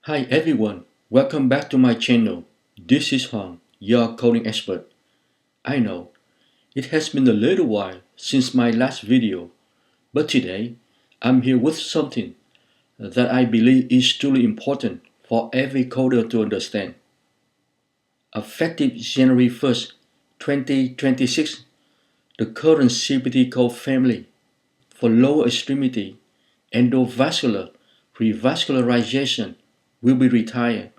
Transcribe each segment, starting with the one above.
Hi everyone, welcome back to my channel. This is Hoàng, your coding expert. I know, it has been a little while since my last video, but today I'm here with something that I believe is truly important for every coder to understand. Effective January 1st, 2026, the current CPT code family for lower extremity endovascular revascularization will be retired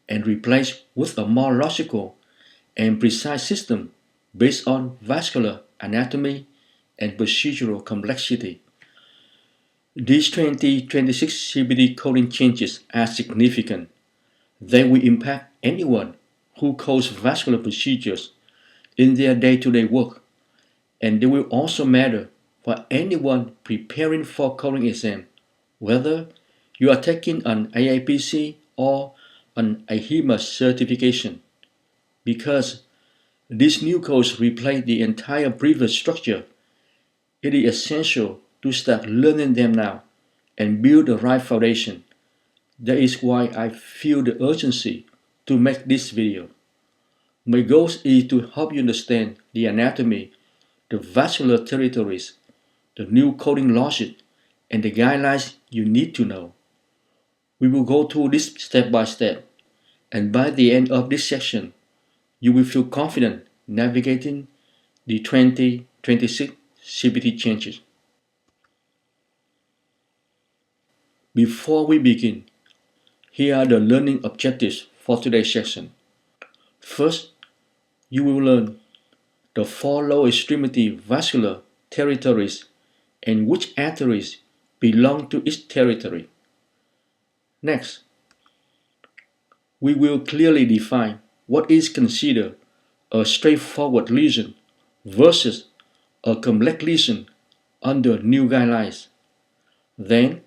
and replaced with a more logical and precise system based on vascular anatomy and procedural complexity. These 2026 CPT coding changes are significant. They will impact anyone who codes vascular procedures in their day-to-day work, and they will also matter for anyone preparing for coding exam, whether you are taking an AAPC or an AHIMA certification, because these new codes replace the entire previous structure. It is essential to start learning them now and build the right foundation. That is why I feel the urgency to make this video. My goal is to help you understand the anatomy, the vascular territories, the new coding logic, and the guidelines you need to know. We will go through this step by step, and by the end of this section, you will feel confident navigating the 2026 CPT changes. Before we begin, here are the learning objectives for today's section. First, you will learn the 4 lower extremity vascular territories and which arteries belong to each territory. Next, we will clearly define what is considered a straightforward lesion versus a complex lesion under new guidelines. Then,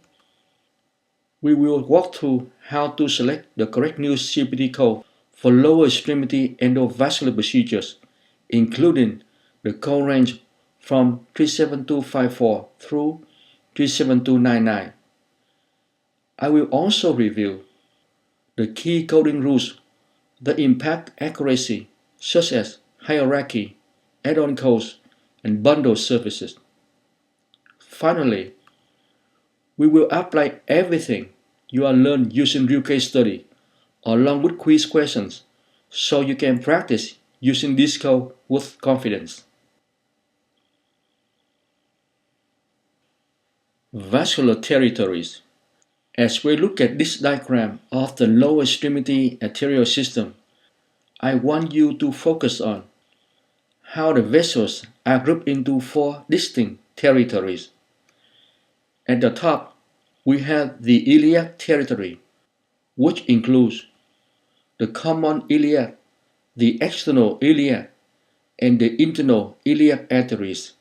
we will walk through how to select the correct new CPT code for lower extremity endovascular procedures, including the code range from 37254 through 37299. I will also review the key coding rules that impact accuracy, such as hierarchy, add-on codes, and bundle services. Finally, we will apply everything you have learned using real case study, along with quiz questions, so you can practice using this code with confidence. Vascular territories. As we look at this diagram of the lower extremity arterial system, I want you to focus on how the vessels are grouped into 4 distinct territories. At the top, we have the iliac territory, which includes the common iliac, the external iliac, and the internal iliac arteries.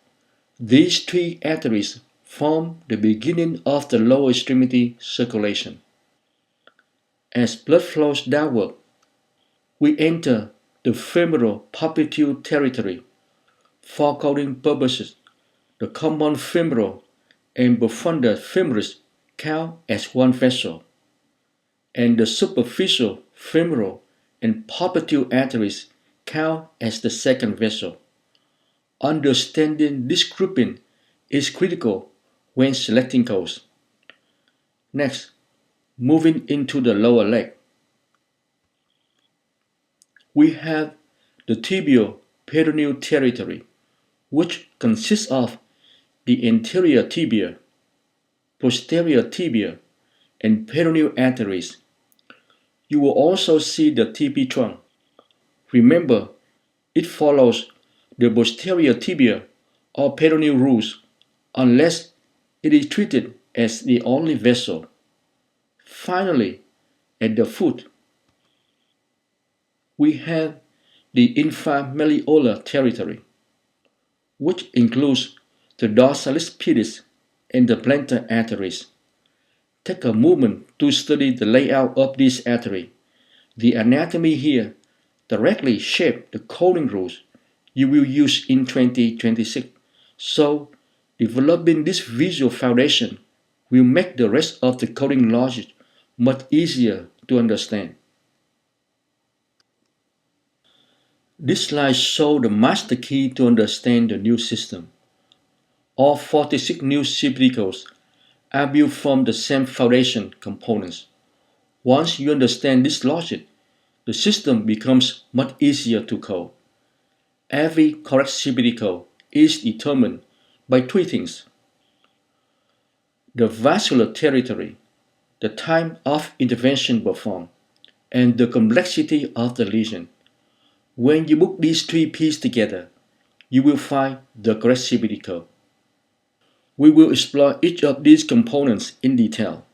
These 3 arteries form the beginning of the lower extremity circulation. As blood flows downward, we enter the femoral popliteal territory. For coding purposes, the common femoral and profunda femoris count as one vessel, and the superficial femoral and popliteal arteries count as the second vessel. Understanding this grouping is critical when selecting codes. Next, moving into the lower leg, we have the tibial peroneal territory, which consists of the anterior tibia, posterior tibia, and peroneal arteries. You will also see the TP trunk. Remember, it follows the posterior tibia or peroneal rules unless it is treated as the only vessel. Finally, at the foot, we have the inframalleolar territory, which includes the dorsalis pedis and the plantar arteries. Take a moment to study the layout of this artery. The anatomy here directly shapes the coding rules you will use in 2026, so developing this visual foundation will make the rest of the coding logic much easier to understand. This slide shows the master key to understand the new system. All 46 new CPT codes are built from the same foundation components. Once you understand this logic, the system becomes much easier to code. Every correct CPT code is determined by three things: the vascular territory, the time of intervention performed, and the complexity of the lesion. When you put these three pieces together, you will find the correct CPT code. We will explore each of these components in detail.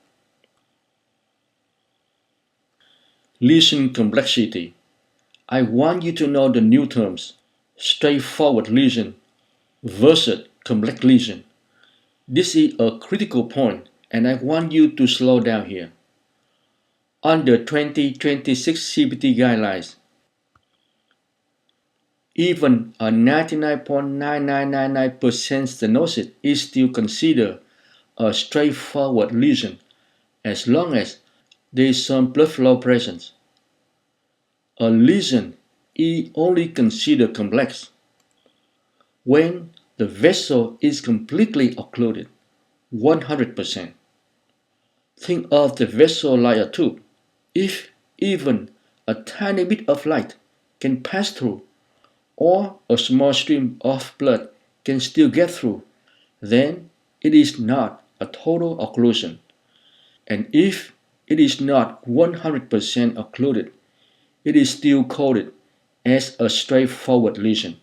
Lesion complexity. I want you to know the new terms: straightforward lesion versus complex lesion. This is a critical point, and I want you to slow down here. Under 2026 CPT guidelines, even a 99.9999% stenosis is still considered a straightforward lesion as long as there is some blood flow present. A lesion is only considered complex when the vessel is completely occluded, 100%. Think of the vessel like a tube. If even a tiny bit of light can pass through, or a small stream of blood can still get through, then it is not a total occlusion. And if it is not 100% occluded, it is still coded as a straightforward lesion.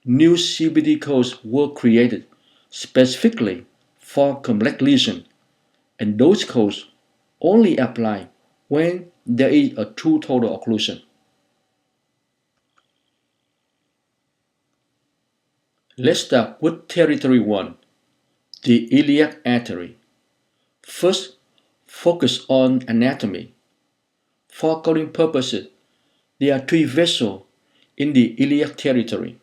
New CPT codes were created specifically for complex lesion, and those codes only apply when there is a true total occlusion. Let's start with Territory 1, the iliac artery. First, focus on anatomy. For coding purposes, there are three vessels in the iliac territory: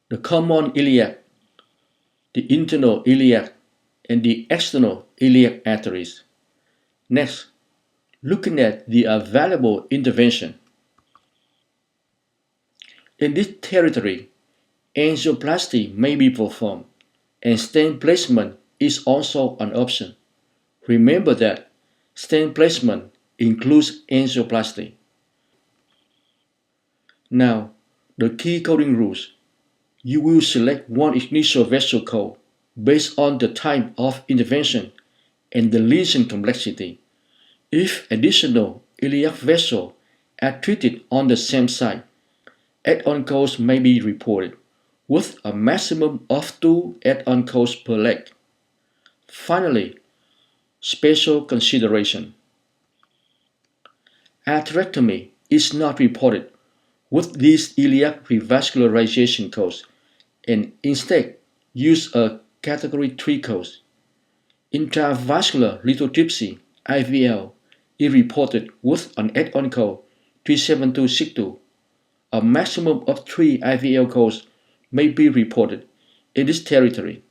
the common iliac, the internal iliac, and the external iliac arteries. Next, looking at the available intervention. In this territory, angioplasty may be performed, and stent placement is also an option. Remember that stent placement includes angioplasty. Now, the key coding rules. You will select one initial vessel code based on the type of intervention and the lesion complexity. If additional iliac vessels are treated on the same site, add-on codes may be reported, with a maximum of 2 add-on codes per leg. Finally, special consideration. Atherectomy is not reported with these iliac revascularization codes, and instead use a Category 3 code. Intravascular lithotripsy (IVL) is reported with an add-on code 37262. A maximum of 3 IVL codes may be reported in this territory.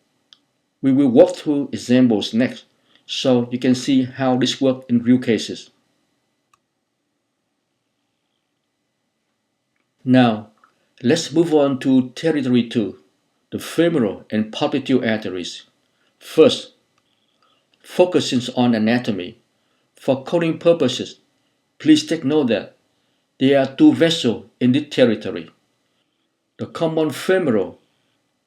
We will walk through examples next, so you can see how this works in real cases. Now, let's move on to Territory 2, the femoral and popliteal arteries. First, focusing on anatomy. For coding purposes, please take note that there are two vessels in this territory. The common femoral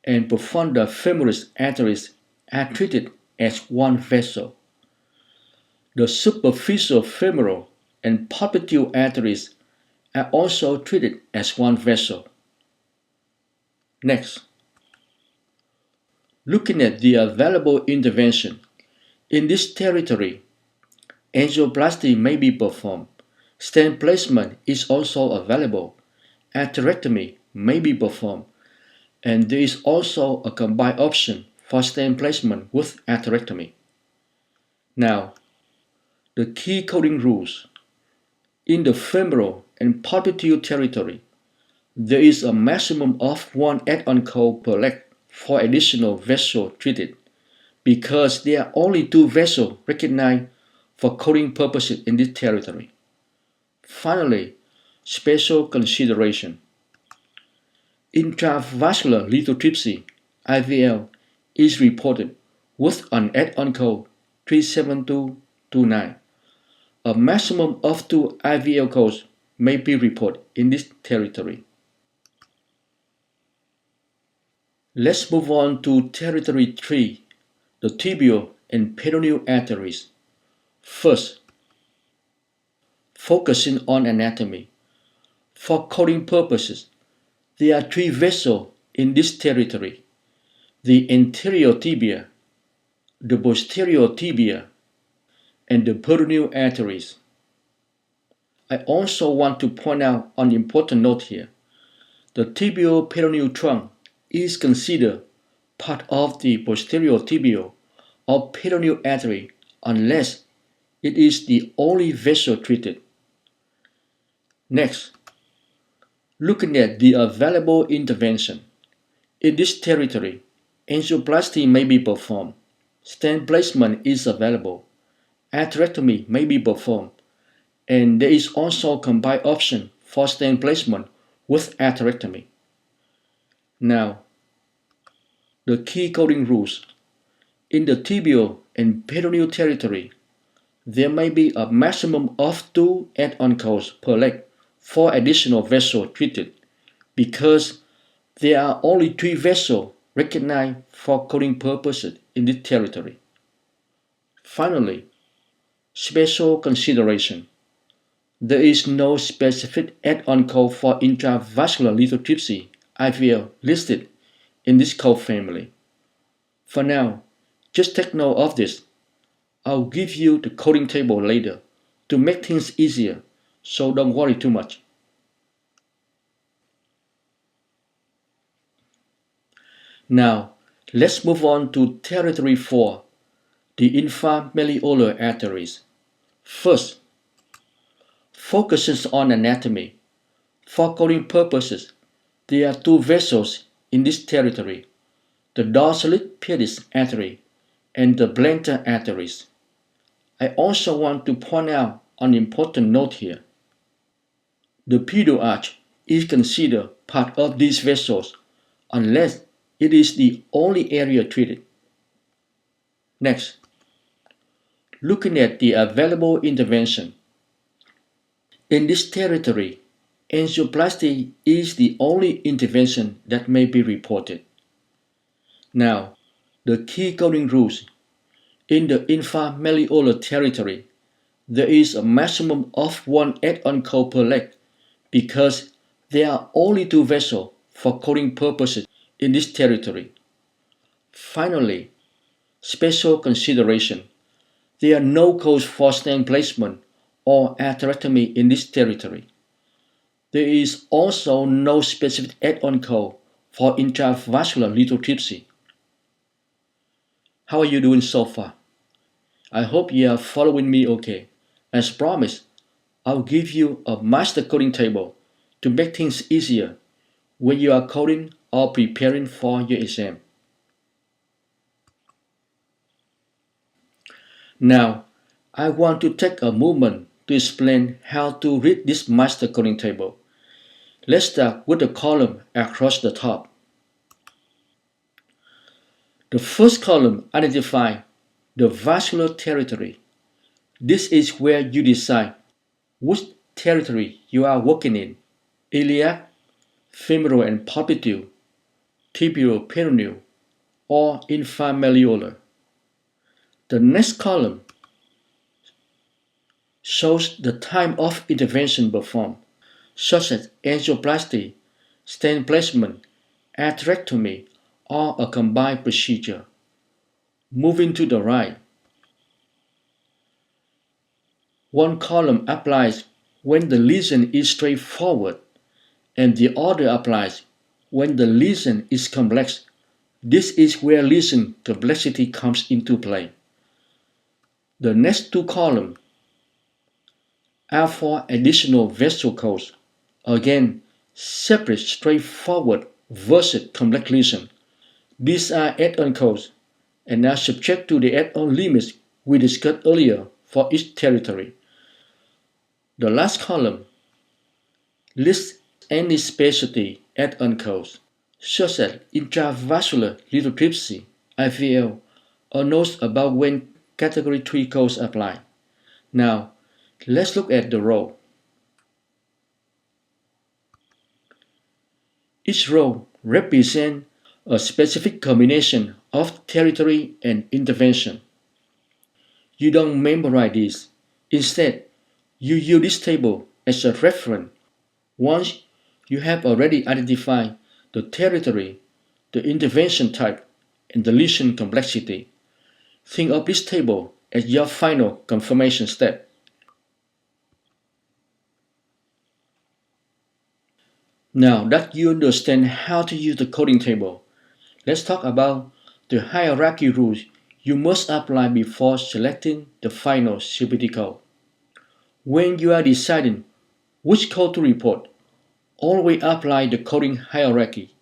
and profunda femoris arteries are treated as one vessel. The superficial femoral and popliteal arteries are also treated as one vessel. Next, looking at the available intervention. In this territory, angioplasty may be performed, stent placement is also available, atherectomy may be performed, and there is also a combined option for stent placement with atherectomy. Now, the key coding rules. In the femoral and popliteal territory, there is a maximum of 1 add-on code per leg for additional vessels treated, because there are only 2 vessels recognized for coding purposes in this territory. Finally, special consideration. Intravascular lithotripsy (IVL) is reported with an add-on code 37229. A maximum of 2 IVL codes may be reported in this territory. Let's move on to Territory 3, the tibial and peroneal arteries. First, focusing on anatomy. For coding purposes, there are 3 vessels in this territory: the anterior tibia, the posterior tibia, and the peroneal arteries. I also want to point out an important note here. The tibial peroneal trunk is considered part of the posterior tibial or peroneal artery unless it is the only vessel treated. Next, looking at the available intervention. In this territory, angioplasty may be performed, stent placement is available, atherectomy may be performed, and there is also a combined option for stent placement with atherectomy. Now, the key coding rules. In the tibial and peroneal territory, there may be a maximum of 2 add-on codes per leg for additional vessels treated because there are only 3 vessels recognized for coding purposes in this territory. Finally, special consideration. There is no specific add-on code for intravascular lithotripsy (IVL) listed in this code family. For now, just take note of this. I'll give you the coding table later to make things easier, so don't worry too much. Now, let's move on to Territory 4, the inframalleolar arteries. First, focuses on anatomy. For coding purposes, there are 2 vessels in this territory: the dorsalis pedis artery and the plantar arteries. I also want to point out an important note here. The pedal arch is considered part of these vessels unless it is the only area treated. Next, looking at the available intervention. In this territory, angioplasty is the only intervention that may be reported. Now, the key coding rules. In the inframalleolar territory, there is a maximum of 1 add-on code per leg because there are only 2 vessels for coding purposes in this territory. Finally, special consideration. There are no codes for stent placement or atherectomy in this territory. There is also no specific add-on code for intravascular lithotripsy. How are you doing so far? I hope you are following me okay. As promised, I'll give you a master coding table to make things easier when you are coding or preparing for your exam. Now, I want to take a moment to explain how to read this master coding table. Let's start with the column across the top. The first column identifies the vascular territory. This is where you decide which territory you are working in: iliac, femoral and popliteal, tibial peroneal, or inframalleolar. The next column shows the time of intervention performed, such as angioplasty, stent placement, atherectomy, or a combined procedure. Moving to the right, one column applies when the lesion is straightforward, and the other applies when the lesion is complex. This is where lesion complexity comes into play. The next 2 columns are for additional vessel codes. Again, separate straightforward versus complex lesion. These are add-on codes and are subject to the add-on limits we discussed earlier for each territory. The last column lists any specialty add-on codes, such as intravascular lithotripsy, IVL, or notes about when Category 3 codes apply. Now, let's look at the row. Each row represents a specific combination of territory and intervention. You don't memorize this. Instead, you use this table as a reference. Once you have already identified the territory, the intervention type, and the lesion complexity, think of this table as your final confirmation step. Now that you understand how to use the coding table, let's talk about the hierarchy rules you must apply before selecting the final CPT code. When you are deciding which code to report, always apply the coding hierarchy.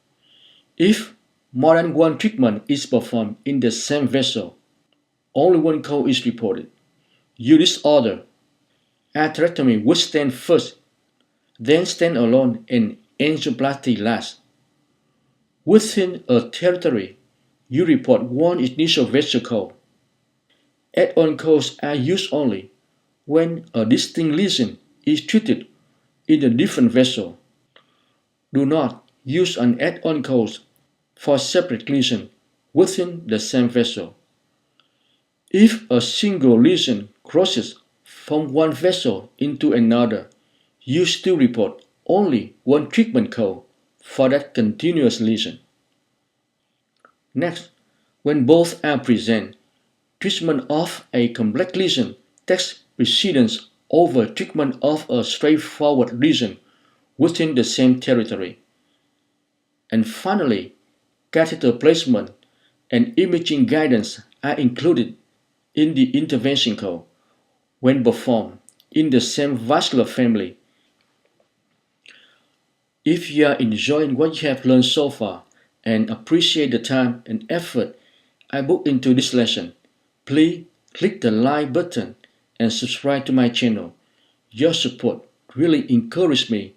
If more than one treatment is performed in the same vessel, only one code is reported. Use this order. Atherectomy would stand first, then stand alone, and angioplasty last. Within a territory, you report one initial vessel code. Add-on codes are used only when a distinct lesion is treated in a different vessel. Do not use an add-on code for separate lesions within the same vessel. If a single lesion crosses from one vessel into another, you still report only one treatment code for that continuous lesion. Next, when both are present, treatment of a complex lesion takes precedence over treatment of a straightforward lesion within the same territory. And finally, catheter placement and imaging guidance are included in the intervention code when performed in the same vascular family. If you are enjoying what you have learned so far and appreciate the time and effort I put into this lesson, please click the like button and subscribe to my channel. Your support really encourages me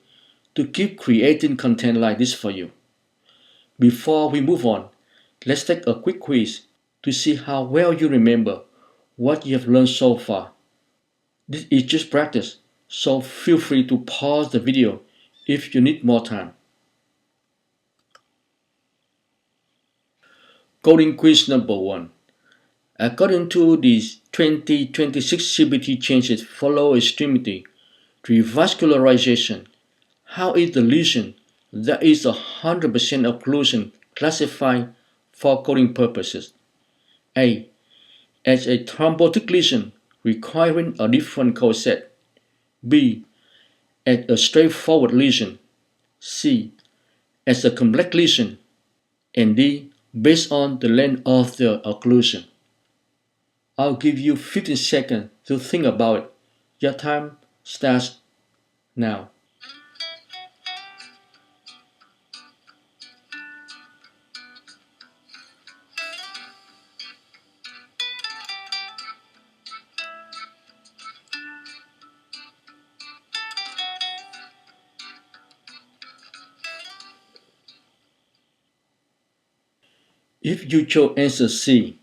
to keep creating content like this for you. Before we move on, let's take a quick quiz to see how well you remember what you have learned so far. This is just practice, so feel free to pause the video if you need more time. Coding quiz number 1. According to the 2026 CPT changes for lower extremity revascularization, how is the lesion that is 100% occlusion classified for coding purposes? A. As a thrombotic lesion requiring a different code set. B. As a straightforward lesion. C. As a complex lesion. And D. Based on the length of the occlusion. I'll give you 15 seconds to think about it. Your time starts now. If you chose answer C,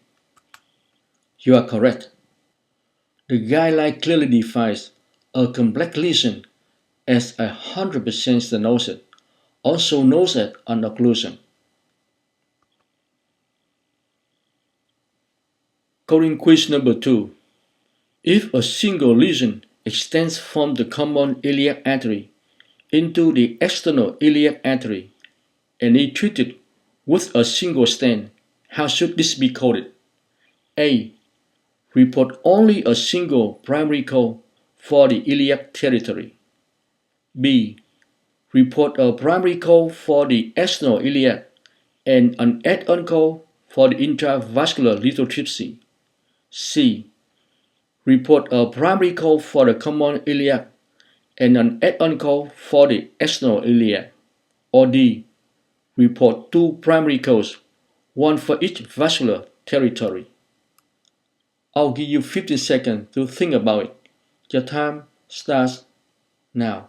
you are correct. The guideline clearly defines a complex lesion as 100% stenosis, also known as an occlusion. Coding quiz number 2. If a single lesion extends from the common iliac artery into the external iliac artery and is treated with a single stent, how should this be coded? A. Report only a single primary code for the iliac territory. B. Report a primary code for the external iliac and an add-on code for the intravascular lithotripsy. C. Report a primary code for the common iliac and an add-on code for the external iliac. Or D. Report 2 primary codes, one for each vascular territory. I'll give you 15 seconds to think about it. Your time starts now.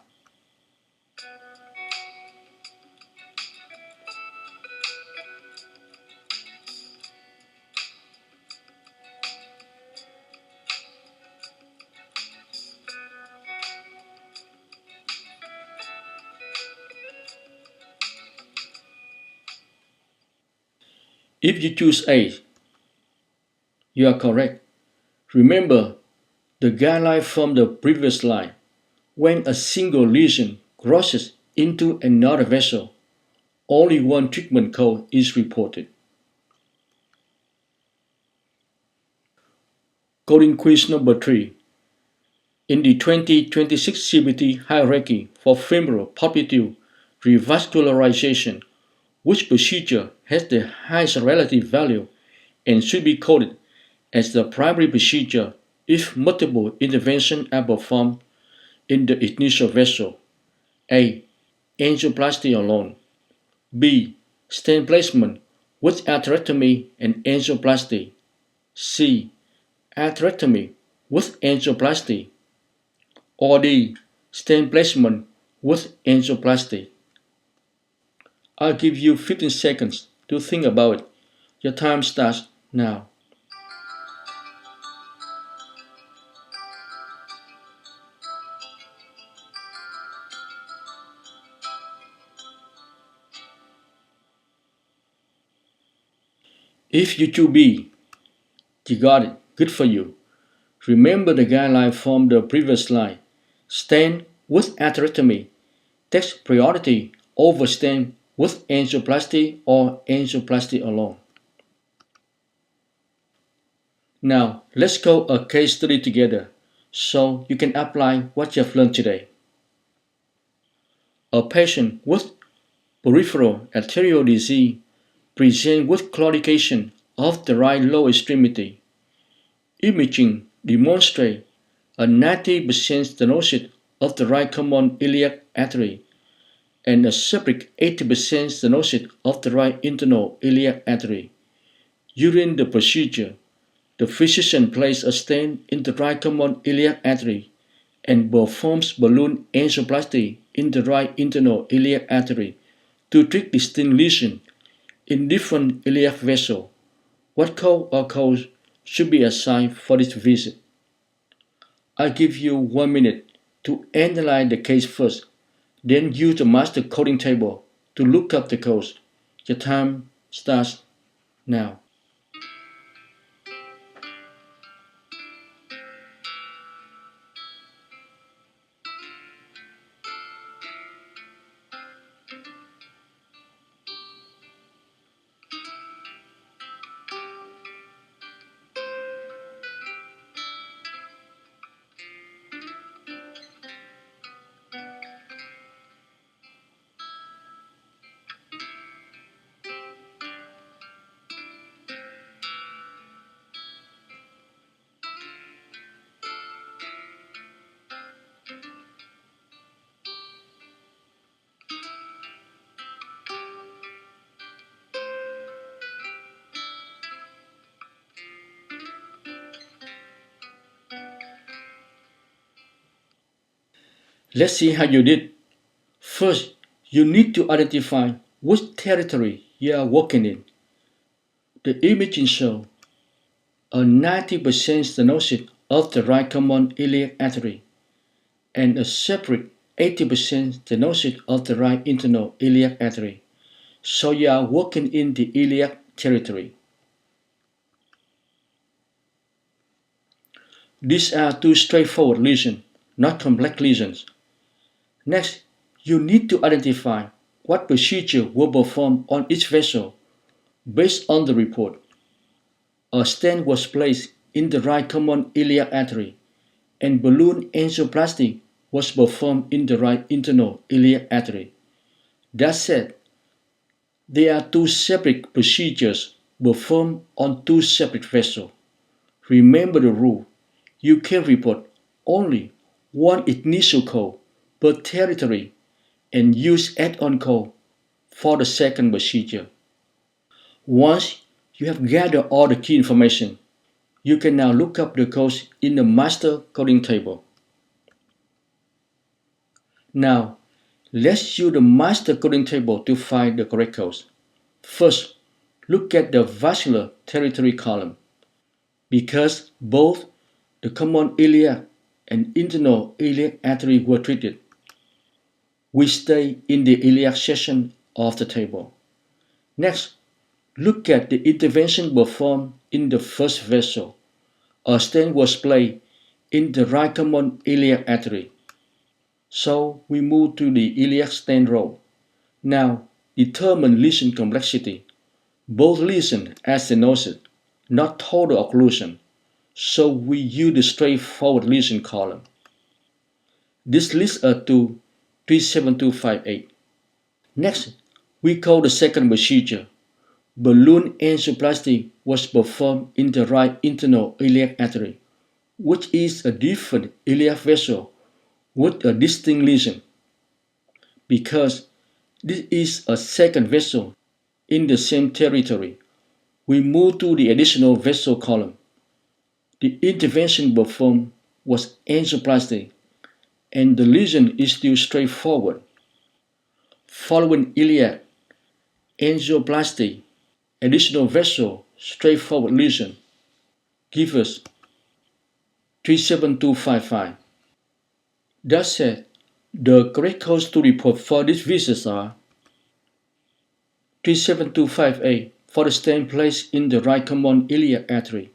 If you choose A, you are correct. Remember the guideline from the previous slide. When a single lesion crosses into another vessel, only one treatment code is reported. Coding quiz number 3. In the 2026 CPT hierarchy for femoral popliteal revascularization, which procedure has the highest relative value and should be coded as the primary procedure if multiple interventions are performed in the initial vessel? A. Angioplasty alone. B. Stent placement with atherectomy and angioplasty. C. Atherectomy with angioplasty. Or D. Stent placement with angioplasty. I'll give you 15 seconds to think about it. Your time starts now. If you choose B, you got it. Good for you. Remember the guideline from the previous slide. Stent with atherectomy takes priority over stent with angioplasty or angioplasty alone. Now, let's go a case study together so you can apply what you have learned today. A patient with peripheral arterial disease presents with claudication of the right lower extremity. Imaging demonstrates a 90% stenosis of the right common iliac artery and a separate 80% stenosis of the right internal iliac artery. During the procedure, the physician places a stent in the right common iliac artery and performs balloon angioplasty in the right internal iliac artery to treat distinct lesions in different iliac vessels. What code or codes should be assigned for this visit? I'll give you 1 minute to analyze the case first, then use the master coding table to look up the codes. Your time starts now. Let's see how you did. First, you need to identify which territory you are working in. The imaging shows a 90% stenosis of the right common iliac artery and a separate 80% stenosis of the right internal iliac artery. So you are working in the iliac territory. These are two straightforward lesions, not complex lesions. Next, you need to identify what procedure will perform on each vessel based on the report. A stent was placed in the right common iliac artery and balloon angioplasty was performed in the right internal iliac artery. That said, there are two separate procedures performed on two separate vessels. Remember the rule. You can report only one initial code per territory and use add-on code for the second procedure. Once you have gathered all the key information, You can now look up the codes in the master coding table. Now, let's use the master coding table to find the correct codes. First, look at the vascular territory column. Because both the common iliac and internal iliac artery were treated, we stay in the iliac section of the table. Next, look at the intervention performed in the first vessel. A stent was placed in the right common iliac artery. So we move to the iliac stent row. Now, determine lesion complexity. Both lesions are stenosis, not total occlusion. So we use the straightforward lesion column. This leads us to 37258. Next, we call the second procedure. Balloon angioplasty was performed in the right internal iliac artery, which is a different iliac vessel with a distinct lesion. Because this is a second vessel in the same territory, we move to the additional vessel column. The intervention performed was angioplasty, and the lesion is still straightforward. Following iliac, angioplasty, additional vessel, straightforward lesion, give us 37255. That said, the correct codes to report for this visit are 37258 for the stent placed in the right common iliac artery,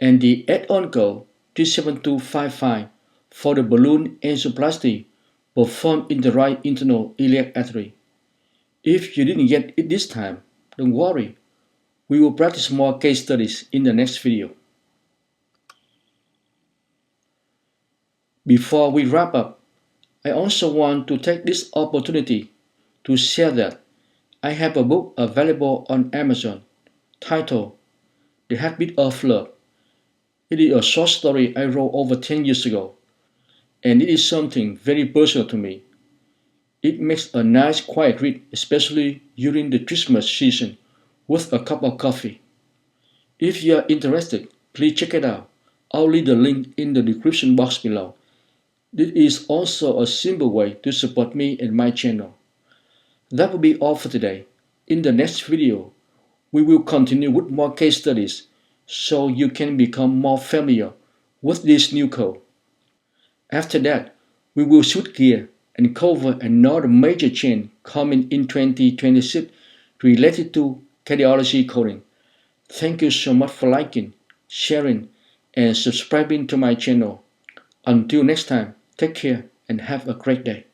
and the add-on code 37255 for the balloon angioplasty performed in the right internal iliac artery. If you didn't get it this time, don't worry. We will practice more case studies in the next video. Before we wrap up, I also want to take this opportunity to share that I have a book available on Amazon titled The Heartbeat of Love. It is a short story I wrote over 10 years ago, and it is something very personal to me. It makes a nice quiet read, especially during the Christmas season with a cup of coffee. If you are interested, please check it out. I'll leave the link in the description box below. This is also a simple way to support me and my channel. That will be all for today. In the next video, we will continue with more case studies so you can become more familiar with this new code. After that, we will switch gear and cover another major change coming in 2026 related to cardiology coding. Thank you so much for liking, sharing, and subscribing to my channel. Until next time, take care and have a great day.